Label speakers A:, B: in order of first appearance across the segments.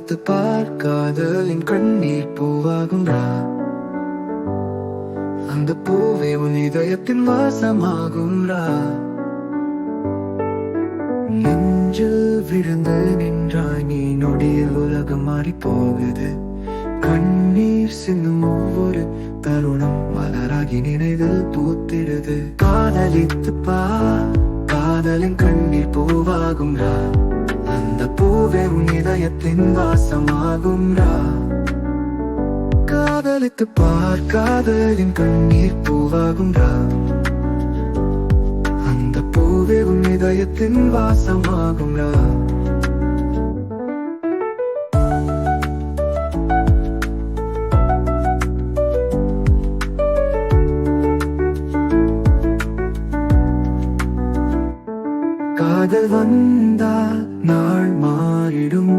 A: காதலித்து பார்க்காதலின் கண்ணீர் பூவாகும்ரா. அந்த பூவே உன் இதயத்தின் வாசமாகும்ரா. நெஞ்சில் விழுந்து நின்றாய் நீ, நொடியில் உலகம் மாறி போகுது. கண்ணீர் சிந்தும் ஒவ்வொரு தருணம் மலராகி நினைவில் பூத்திடுது. காதலித்து காதலின் கண்ணீர் பூவாகும்ரா. அந்த பூவே உன் இதயத்தின் வாசமாகும்ரா. காதலித்து காதலின் கண்ணீர் பூவாகும்ரா. அந்த பூவே உன் இதயத்தின் வாசமாகும்ரா. காதல் வந்தால் நாள் மாறிடும்,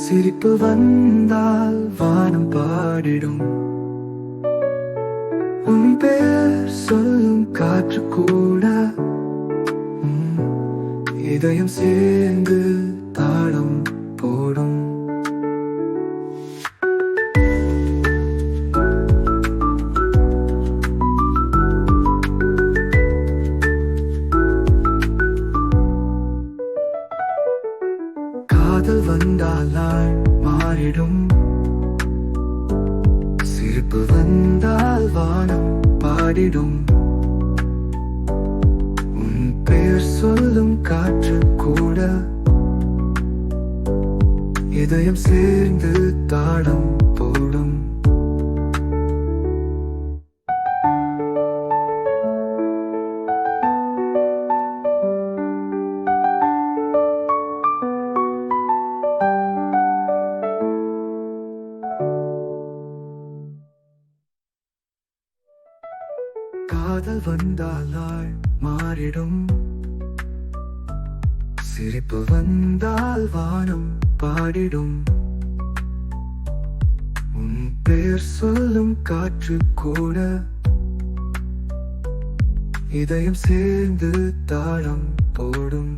A: சிரிப்பு வந்தால் வானம் பாடிடும். உன் பேர் சொல்லும் காற்று கூட இதயம் சேர்ந்து தாளம் போடும். காதல் வந்தால் நாள் மாறிடும், சிரிப்பு வந்தால் வானம் பாடிடும். உன் பெயர் சொல்லும் காற்று கூட இதயம் சேர்ந்து தாளம் போடும். காதல் வந்தால் நாள் மாறிடும், சிரிப்பு வந்தால் வானம் பாடிடும். உன் பெயர் சொல்லும் காற்று கூட இதயம் சேர்ந்து தாளம் போடும்.